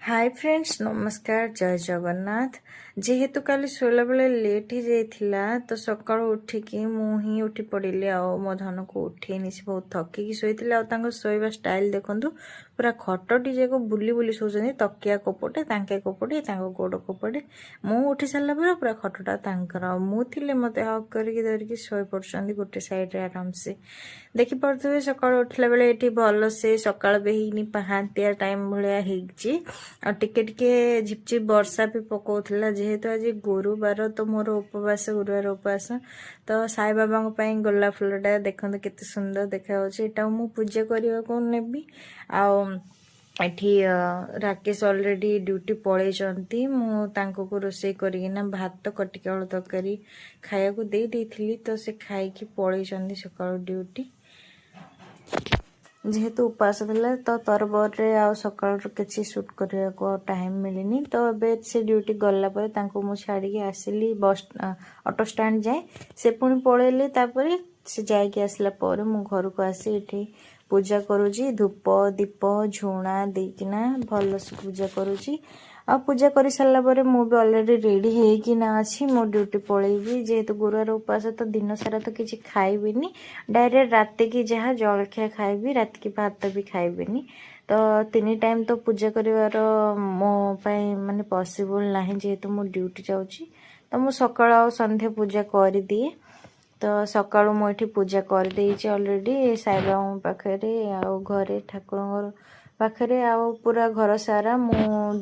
hi friends नमस्कार जय जगन्नाथ जेहेतु काली शोला बेले लेट ही जाइथिला तो सकाळ उठिकी मु ही उठी पड़िली आ मो धन को उठेनी से बहुत थकिकी शोइथिले आ तांको शोइबा स्टाइल देखंतु पूरा खटटी जेको बुली बुली शोजनी तकिया कोपटे तांके कोपटे तांको गोड़ कोपटे मु उठी सारला पर पूरा खटटा तांकर मु थिले मते हक करके धरिकी शोइ पड़छंदी गोटे साइड रे आराम से देखि पड़थबे सकाळ उठला बेले एठी भल से सकाळ बेहिनी पहांतिया टाइम भलिया हेगची आ टिके टिके झिपझिप वर्षा भी पकाउथला जेहेतु आज गुरुवार तो मोर उपवास गुरुवार उपवास तो साई बाबा गोलाप फुलटा देखते केते सुंदर देखा एटा मु पूजा करने को नेबी आठी राकेश ऑलरेडी ड्यूटी पलैचंती मु को रोसे करना भात कटिक आलू तरकारी खाया को दे देथिली तो से खाई पलैचंती सकाळ ड्यूटी जेहेतु उपास था तो तरबर सकाल किसी सुट करने को टाइम मिलनी तो ए से ड्यूटी गलापर छाड़ी आसिली बस ऑटो स्टैंड जाए से पुणी पलैले से जाकि आसला मु घर को आसी ये पूजा करुँची धूप दीप झुणा देकिना भल से पूजा करुँची आ पूजा कर सारा पर मुझे अलरेडी रेडी होना अच्छी मो ड्यूटी पलैबी जेहेतु गुरुवार उपास तो दिन सारा तो किसी खाइबिनी डायरेक्ट रात की जहाँ जलखिया खाइबी रात की भात भी खाइबिनी तो 3 टाइम तो पूजा कर मो माने पॉसिबल ना जेहेतु मो ड्यूटी जाऊँगी तो मु सकाळ आ संध्या पूजा कर दिए तो सकाळु मुझे पूजा कर देइछि ऑलरेडी साई बाबा पाखरे आ घरे ठाकुर पाखरे आ पूरा घर सारा मु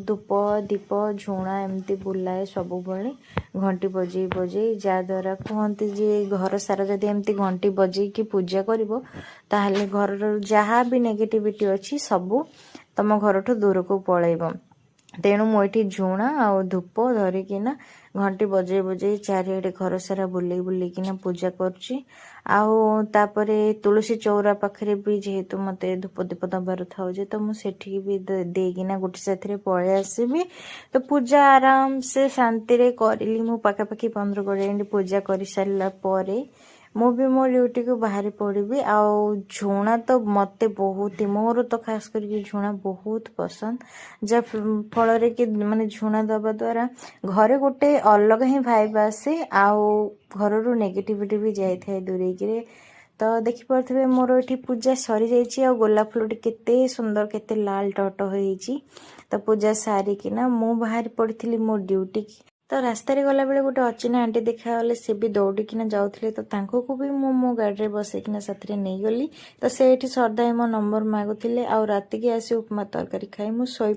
धूप दीप झुणा एमती बुलाए सबु बळे घंटी बजे बजे द्वारा कहते जे घर सारा जदि एमती घंटी बजे कि पूजा करिवो ताहले घर जहाँ भी नेगेटिविटी अच्छी सबू तम घर ठू दूर को पलैब तेणु मुझे झुणा आ धूप धरिकीना घंटी बजे बजे चारिआडे घर सारा बुले बुलेकिना पूजा करुच्ची आउे तुलसी चौरा पाखे भी जेहेतु मत धूप दीप दबार था तो मुझे भी देकिना गोटे साथी पलि आसबि तो पूजा आराम से शांति करी मु पाखापाखि 15-20 मिनट पूजा कर सारा मु भी मो ड्यूटी को बाहरी पड़ी झुणा तो मते बहुत ही मोर तो खास करके झुणा बहुत पसंद जब फल कि माने झुणा दबा द्वारा घरे गोटे अलग ही भाइब आसे घर रू नेगेटिविटी भी जाए दूरे तो देखी पारे मोर ये पूजा सरी जाइए गोलाप फुलटी केते सुंदर केते लाल टट होइछि तो पूजा सारिकिना मु बाहरी पड़ी मो ड्यूटी की तो रास्ता रे गला बेले गोटे अचिना आंटी देखागले से भी दौड़िकिना जाउथले तो तांको को भी मो गाड़ी रे बसैकिना साथी नहीं गली तो से श्रद्धा मो नंबर मागुथिले आ राति के आसी उपमा तरकारी खाई मु सोई